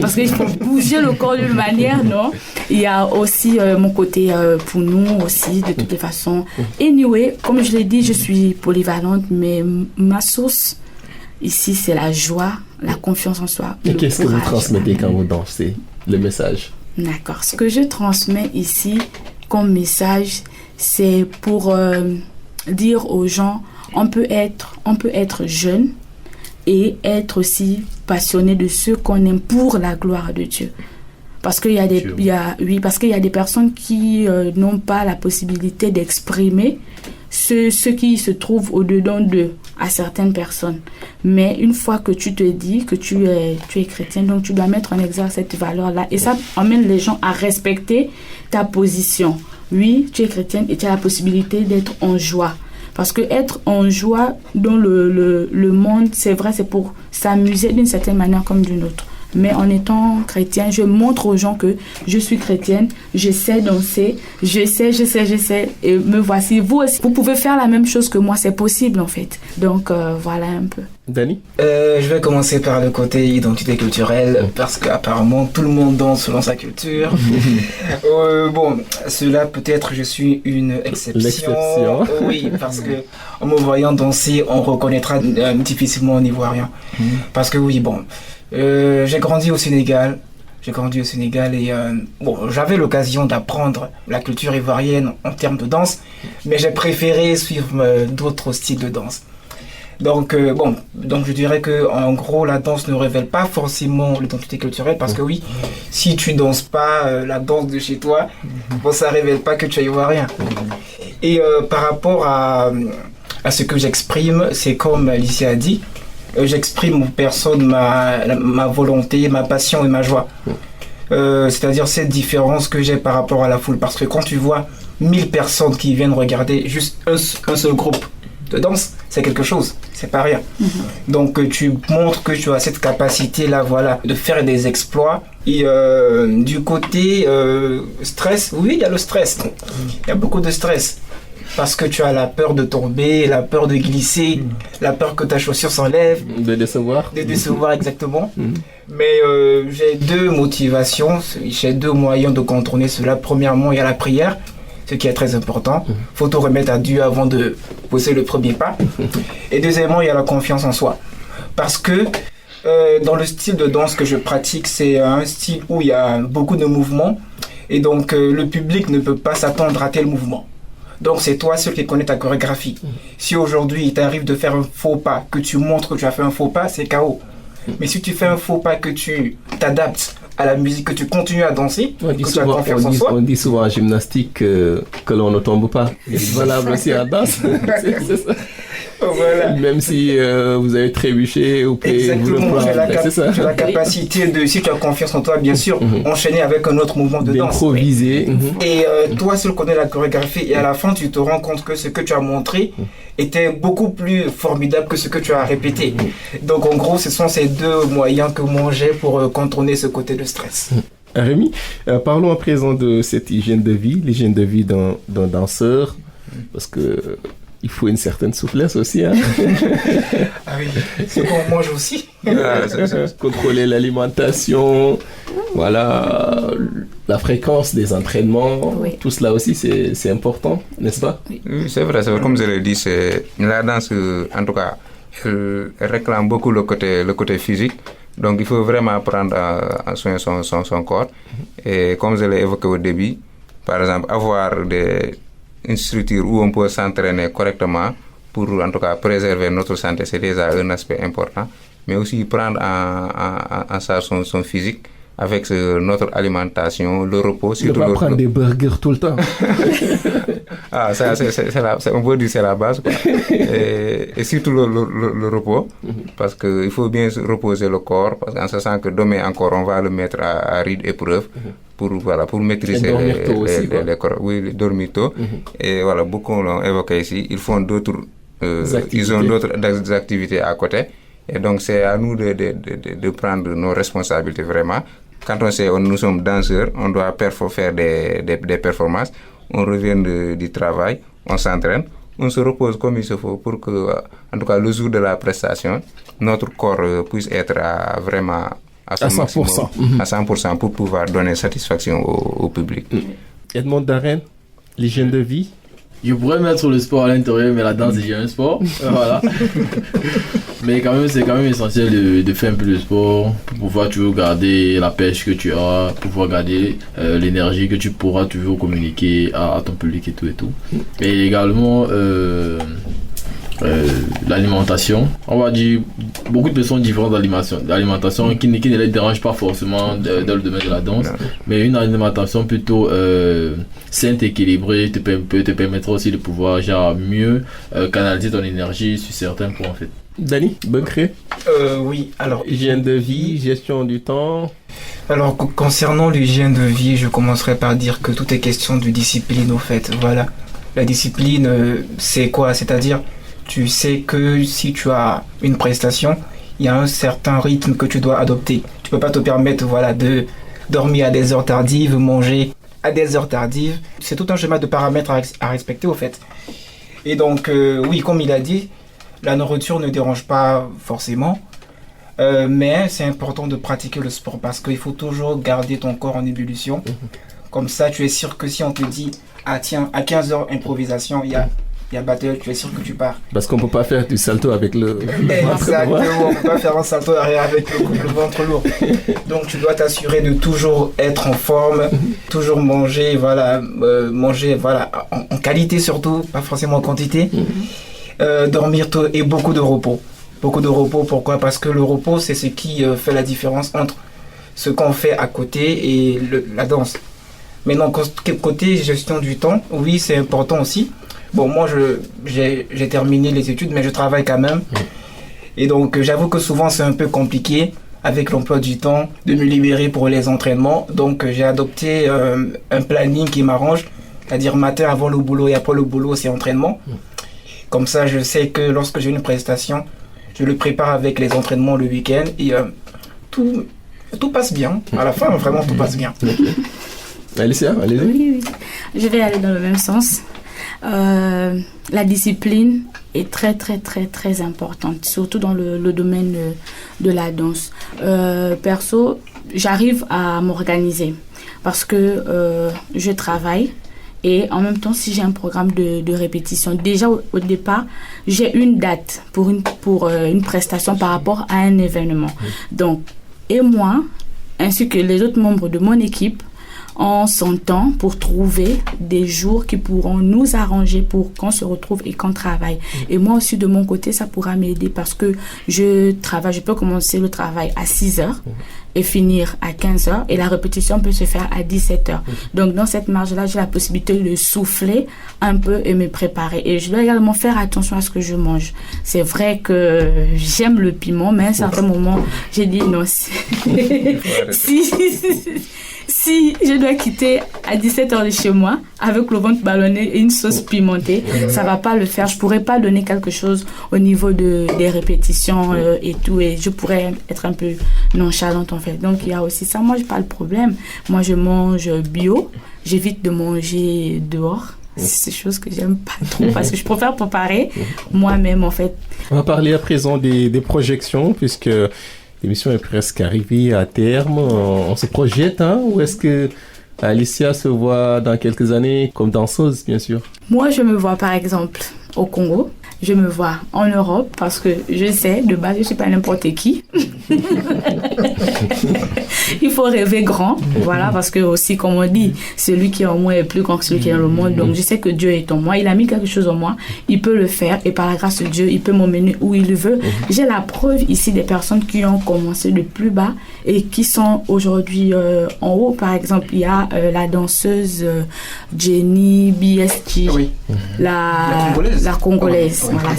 Parce qu'il faut bouger le corps d'une manière, non? Il y a aussi mon côté pour nous aussi, de toutes les façons. Anyway, comme je l'ai dit, je suis polyvalente, mais ma source ici, c'est la joie, la confiance en soi. Et qu'est-ce que vous transmettez quand vous dansez? Le message? D'accord. Ce que je transmets ici comme message, c'est pour dire aux gens, on peut être jeune et être aussi passionné de ce qu'on aime pour la gloire de Dieu. Parce qu'il y a des personnes qui n'ont pas la possibilité d'exprimer ce qui se trouve au-dedans d'eux à certaines personnes. Mais une fois que tu te dis que tu es chrétien, donc tu dois mettre en exergue cette valeur-là. Et ça emmène les gens à respecter ta position. Oui, tu es chrétienne et tu as la possibilité d'être en joie. Parce que être en joie dans le monde, c'est vrai, c'est pour s'amuser d'une certaine manière comme d'une autre. Mais en étant chrétien, je montre aux gens que je suis chrétienne, je sais danser, je sais, et me voici. Vous aussi, vous pouvez faire la même chose que moi, c'est possible en fait. Donc voilà un peu. Dani? Je vais commencer par le côté identité culturelle, parce qu'apparemment tout le monde danse selon sa culture. Bon, cela peut-être je suis une exception. L'exception. Oui, parce que en me voyant danser, on reconnaîtra difficilement un Ivoirien. Parce que oui, bon... j'ai grandi au Sénégal et bon, j'avais l'occasion d'apprendre la culture ivoirienne en termes de danse, mais j'ai préféré suivre d'autres styles de danse. Donc je dirais que en gros la danse ne révèle pas forcément l'identité culturelle, parce que oui, si tu danses pas la danse de chez toi, bon, ça révèle pas que tu es ivoirien. Et par rapport à ce que j'exprime, c'est comme Alicia a dit. J'exprime en personne ma volonté, ma passion et ma joie. C'est-à-dire cette différence que j'ai par rapport à la foule. Parce que quand tu vois 1000 personnes qui viennent regarder juste un seul groupe de danse, c'est quelque chose, c'est pas rien. Donc tu montres que tu as cette capacité-là, voilà, de faire des exploits. Et du côté stress, oui, il y a le stress. Il y a beaucoup de stress. Parce que tu as la peur de tomber, la peur de glisser, la peur que ta chaussure s'enlève. De décevoir. De décevoir, exactement. Mais j'ai deux motivations, j'ai deux moyens de contourner cela. Premièrement, il y a la prière, ce qui est très important. Il faut tout remettre à Dieu avant de poser le premier pas. Et deuxièmement, il y a la confiance en soi. Parce que dans le style de danse que je pratique, c'est un style où il y a beaucoup de mouvements. Et donc, le public ne peut pas s'attendre à tel mouvement. Donc c'est toi seul qui connais ta chorégraphie. Si aujourd'hui il t'arrive de faire un faux pas, que tu montres que tu as fait un faux pas, c'est KO. Mais si tu fais un faux pas, que tu t'adaptes à la musique, que tu continues à danser, que tu as confiance en soi. On dit souvent en gymnastique que l'on ne tombe pas. C'est valable aussi en danse. C'est ça. Voilà. Même si vous avez trébuché ou exactement, tu as la capacité de, si tu as confiance en toi, bien sûr, enchaîner avec un autre mouvement de danse. D'improviser. Et toi seul connais la chorégraphie, et à la fin tu te rends compte que ce que tu as montré était beaucoup plus formidable que ce que tu as répété. Donc en gros, ce sont ces deux moyens que moi j'ai pour contourner ce côté de stress. Rémi, parlons à présent de cette hygiène de vie, l'hygiène de vie d'un danseur, parce que il faut une certaine souplesse aussi. Hein? Ah oui, c'est qu'on mange aussi. Contrôler l'alimentation, voilà, la fréquence des entraînements, tout cela aussi c'est important, n'est-ce pas? Oui, c'est vrai, comme je l'ai dit, c'est la danse, en tout cas, elle réclame beaucoup le côté physique. Donc il faut vraiment prendre en soin son corps. Et comme je l'ai évoqué au début, par exemple, avoir une structure où on peut s'entraîner correctement pour en tout cas préserver notre santé, c'est déjà un aspect important. Mais aussi prendre en charge son physique avec notre alimentation, le repos. Tu ne peux pas prendre des burgers tout le temps. Ah, ça, on peut dire que c'est la base, quoi. Et surtout le repos, parce qu'il faut bien reposer le corps, parce qu'en sachant que demain encore, on va le mettre à rude épreuve pour maîtriser les dormir tôt. Et voilà, beaucoup l'ont évoqué ici. Ils font ils ont d'autres activités à côté. Et donc, c'est à nous de prendre nos responsabilités vraiment. Quand on sait nous sommes danseurs, on doit faire des performances. On revient du travail, on s'entraîne, on se repose comme il se faut pour que, en tout cas, le jour de la prestation, notre corps puisse être vraiment à 100%. À 100% pour pouvoir donner satisfaction au public. Edmond Darren, l'hygiène de vie. Je pourrais mettre le sport à l'intérieur, mais la danse c'est un sport. Voilà. Mais quand même, c'est quand même essentiel de faire un peu de sport pour pouvoir toujours garder la pêche que tu as, pour pouvoir garder l'énergie que tu pourras toujours communiquer à ton public et tout. Et également l'alimentation. On va dire beaucoup de personnes différentes d'alimentation qui ne les dérangent pas forcément dans le domaine de la danse, mais une alimentation plutôt saine, équilibrée peut te permettre aussi de pouvoir mieux canaliser ton énergie sur certains points en fait. Dani, Becré. Oui, alors... Hygiène de vie, gestion du temps. Alors, concernant l'hygiène de vie, je commencerai par dire que tout est question de discipline, au fait. Voilà. La discipline, c'est quoi? C'est-à-dire, tu sais que si tu as une prestation, il y a un certain rythme que tu dois adopter. Tu peux pas te permettre, voilà, de dormir à des heures tardives, manger à des heures tardives. C'est tout un schéma de paramètres à respecter, au fait. Et donc, oui, comme il a dit, la nourriture ne dérange pas forcément, mais c'est important de pratiquer le sport parce qu'il faut toujours garder ton corps en ébullition. Comme ça, tu es sûr que si on te dit, ah tiens, à 15h, improvisation, il y a battle, tu es sûr que tu pars. Parce qu'on ne peut pas faire du salto avec le ventre. Exactement, on ne peut pas faire un salto arrière avec le ventre lourd. Donc tu dois t'assurer de toujours être en forme, toujours manger, voilà, en qualité surtout, pas forcément en quantité. Dormir tôt et beaucoup de repos. Beaucoup de repos, pourquoi? Parce que le repos, c'est ce qui fait la différence entre ce qu'on fait à côté et la danse. Maintenant, côté gestion du temps, oui, c'est important aussi. Bon, moi, j'ai terminé les études, mais je travaille quand même. Et donc, j'avoue que souvent, c'est un peu compliqué avec l'emploi du temps de me libérer pour les entraînements. Donc, j'ai adopté un planning qui m'arrange, c'est-à-dire matin avant le boulot et après le boulot, c'est entraînement. Comme ça, je sais que lorsque j'ai une prestation, je le prépare avec les entraînements le week-end et tout passe bien. À la fin, vraiment, tout passe bien. Alicia, allez-y. Oui. Je vais aller dans le même sens. La discipline est très, très, très, très importante, surtout dans le domaine de la danse. Perso, j'arrive à m'organiser parce que je travaille. Et en même temps, si j'ai un programme de répétition, déjà au départ, j'ai une date pour une prestation par rapport à un événement. Donc, et moi, ainsi que les autres membres de mon équipe, on s'entend pour trouver des jours qui pourront nous arranger pour qu'on se retrouve et qu'on travaille. Et moi aussi, de mon côté, ça pourra m'aider parce que je peux commencer le travail à 6h et finir à 15h et la répétition peut se faire à 17h. Donc, dans cette marge-là, j'ai la possibilité de souffler un peu et me préparer. Et je dois également faire attention à ce que je mange. C'est vrai que j'aime le piment, mais à un certain moment, j'ai dit non. Si je dois quitter à 17h de chez moi avec le ventre ballonné et une sauce pimentée, ça va pas le faire. Je pourrais pas donner quelque chose au niveau des répétitions et tout, et je pourrais être un peu nonchalante en fait. Donc il y a aussi ça. Moi, j'ai pas le problème. Moi, je mange bio. J'évite de manger dehors. C'est des choses que j'aime pas trop parce que je préfère préparer moi-même en fait. On va parler à présent des projections puisque l'émission est presque arrivée à terme. On se projette, hein? Où est-ce que Alicia se voit dans quelques années comme danseuse, bien sûr? Moi, je me vois par exemple au Congo. je me vois en Europe parce que je sais, de base, je ne suis pas n'importe qui. Il faut rêver grand, voilà, parce que aussi, comme on dit, celui qui est en moi est plus grand que celui qui est dans le monde. Donc, je sais que Dieu est en moi. Il a mis quelque chose en moi. Il peut le faire et par la grâce de Dieu, il peut m'emmener où il veut. J'ai la preuve ici des personnes qui ont commencé de plus bas et qui sont aujourd'hui en haut. Par exemple, il y a la danseuse Jenny BSG, Oui. la Congolaise. Oui. Voilà.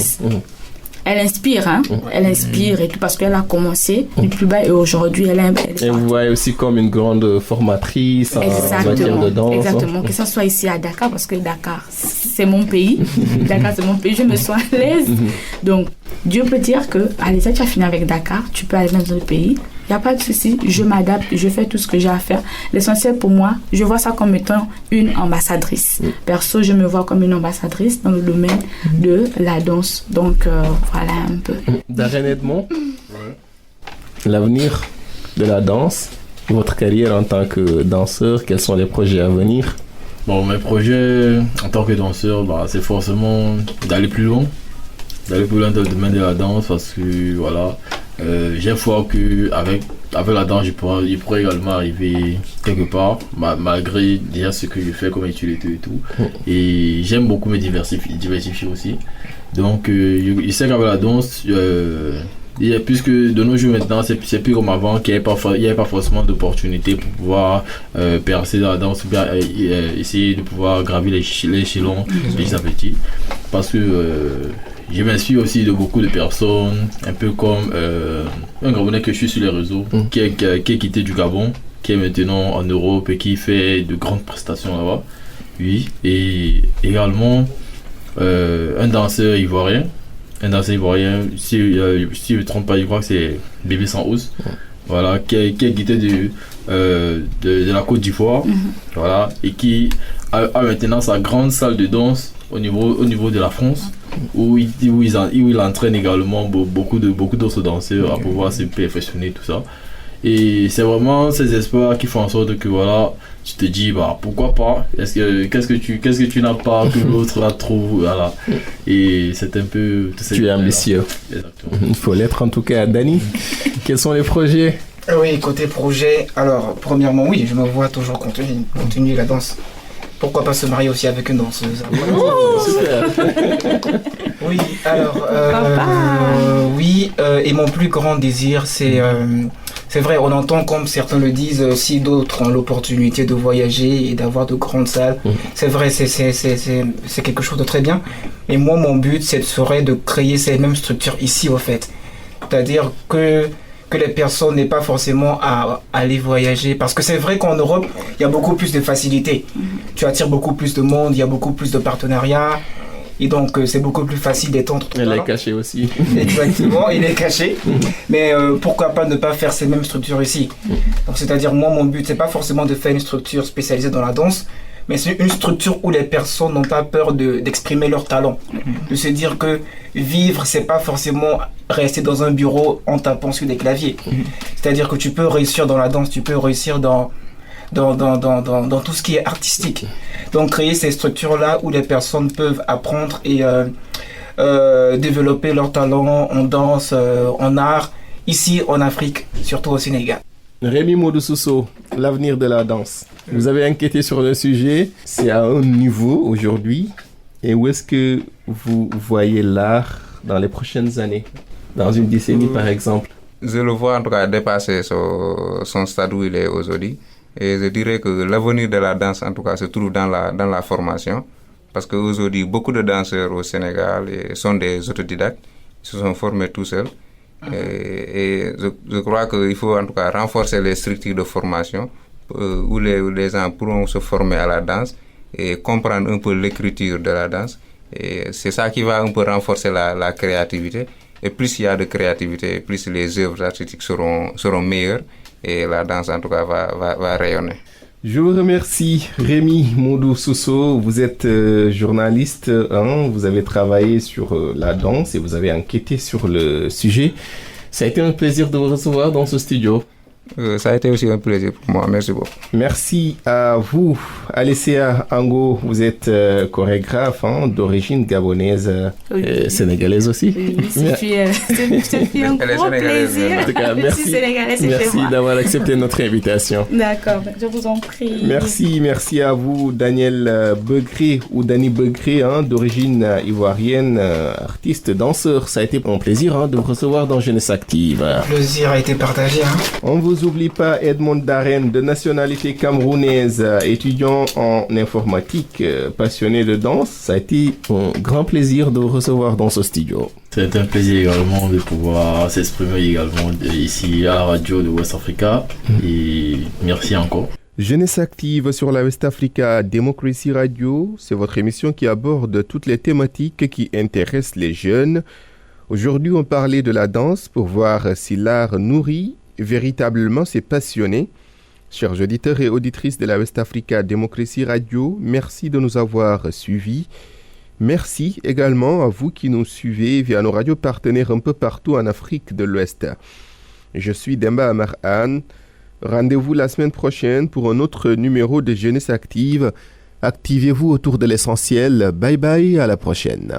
Elle inspire, hein. Elle inspire et tout parce qu'elle a commencé du plus bas et aujourd'hui elle est Et vous voyez aussi comme une grande formatrice en matière de danse. Exactement, que ça soit ici à Dakar parce que Dakar c'est mon pays. Dakar c'est mon pays, je me sens à l'aise. Donc Dieu peut dire que allez, ça tu as fini avec Dakar, tu peux aller dans un autre pays. Il n'y a pas de souci, je m'adapte, je fais tout ce que j'ai à faire. L'essentiel pour moi, je vois ça comme étant une ambassadrice. Perso, je me vois comme une ambassadrice dans le domaine de la danse. Donc, voilà un peu. Darren Edmond, l'avenir de la danse, votre carrière en tant que danseur, quels sont les projets à venir? Bon, mes projets en tant que danseur, c'est forcément d'aller plus loin dans le domaine de la danse parce que voilà, j'ai foi qu'avec la danse, je pourrais également arriver quelque part, malgré déjà ce que je fais comme étude et tout. Et j'aime beaucoup me diversifier aussi. Donc, je sais qu'avec la danse, puisque de nos jours maintenant, c'est plus comme avant, qu'il n'y avait pas forcément d'opportunité pour pouvoir percer dans la danse ou bien essayer de pouvoir gravir l'échelon petit à petit. Parce que je m'inspire aussi de beaucoup de personnes, un peu comme un Gabonais que je suis sur les réseaux, qui a quitté du Gabon, qui est maintenant en Europe et qui fait de grandes prestations là-bas. Oui, et également un danseur ivoirien, si je ne me trompe pas, je crois que c'est Bébé Sans Housse, voilà, qui a quitté de la Côte d'Ivoire, voilà, et qui a maintenant sa grande salle de danse au niveau de la France, où il entraîne également beaucoup d'autres danseurs à pouvoir se perfectionner, tout ça. Et c'est vraiment ces espoirs qui font en sorte que voilà, tu te dis pourquoi pas, qu'est-ce que tu n'as pas que l'autre là trouve, voilà. Et c'est un peu tu es ambitieux. Exactement. Il faut l'être en tout cas. Dani, quels sont les projets? Oui, côté projet, alors premièrement oui, je me vois toujours continuer la danse. Pourquoi pas se marier aussi avec une danseuse? Oui, alors oui, et mon plus grand désir c'est vrai, on entend comme certains le disent, si d'autres ont l'opportunité de voyager et d'avoir de grandes salles, c'est vrai, c'est quelque chose de très bien. Et moi, mon but, serait de créer ces mêmes structures ici, au fait. C'est-à-dire que les personnes n'aient pas forcément à aller voyager. Parce que c'est vrai qu'en Europe, il y a beaucoup plus de facilité. Tu attires beaucoup plus de monde, il y a beaucoup plus de partenariats. Et donc, c'est beaucoup plus facile d'étendre tout ça. Elle est cachée aussi. Exactement, il est caché. Mais pourquoi pas ne pas faire ces mêmes structures ici? Donc, c'est-à-dire, moi, mon but, c'est pas forcément de faire une structure spécialisée dans la danse, mais c'est une structure où les personnes n'ont pas peur d'exprimer leur talent. De se dire que vivre, c'est pas forcément rester dans un bureau en tapant sur des claviers. C'est-à-dire que tu peux réussir dans la danse, tu peux réussir dans tout ce qui est artistique. Donc créer ces structures-là où les personnes peuvent apprendre et développer leur talent en danse, en art, ici en Afrique, surtout au Sénégal. Rémi Modoussousso, l'avenir de la danse. Vous avez enquêté sur le sujet, c'est à un niveau aujourd'hui. Et où est-ce que vous voyez l'art dans les prochaines années? Dans une décennie par exemple? Je le vois en tout cas dépasser son stade où il est aujourd'hui. Et je dirais que l'avenir de la danse, en tout cas, se trouve dans la formation. Parce qu'aujourd'hui, beaucoup de danseurs au Sénégal sont des autodidactes. Ils se sont formés tout seuls. Et je crois qu'il faut en tout cas renforcer les structures de formation où les gens pourront se former à la danse et comprendre un peu l'écriture de la danse. Et c'est ça qui va un peu renforcer la créativité. Et plus il y a de créativité, plus les œuvres artistiques seront meilleures. Et la danse, en tout cas, va rayonner. Je vous remercie, Rémi Modoussousso. Vous êtes journaliste, vous avez travaillé sur la danse et vous avez enquêté sur le sujet. Ça a été un plaisir de vous recevoir dans ce studio. Ça a été aussi un plaisir pour moi. Merci beaucoup. Merci à vous. Alessia Ango, vous êtes chorégraphe d'origine gabonaise, sénégalaise aussi. Oui, c'est puis un gros plaisir. En tout cas, merci d'avoir accepté notre invitation. D'accord, je vous en prie. Merci à vous, Daniel Begré ou Dani Begré, d'origine ivoirienne, artiste, danseur. Ça a été un plaisir de vous recevoir dans Jeunesse Active. Le plaisir a été partagé. On ne vous oublie pas, Edmond Darren, de nationalité camerounaise, étudiant en informatique, passionné de danse. Ça a été un grand plaisir de vous recevoir dans ce studio. C'est un plaisir également de pouvoir s'exprimer également ici à la radio de West Africa. Et merci encore. Jeunesse Active sur la West Africa Democracy Radio, c'est votre émission qui aborde toutes les thématiques qui intéressent les jeunes. Aujourd'hui, on parlait de la danse pour voir si l'art nourrit véritablement ses passionnés. Chers auditeurs et auditrices de la West Africa Democracy Radio, merci de nous avoir suivis. Merci également à vous qui nous suivez via nos radios partenaires un peu partout en Afrique de l'Ouest. Je suis Demba Amarhan. Rendez-vous la semaine prochaine pour un autre numéro de Jeunesse Active. Activez-vous autour de l'essentiel. Bye bye, à la prochaine.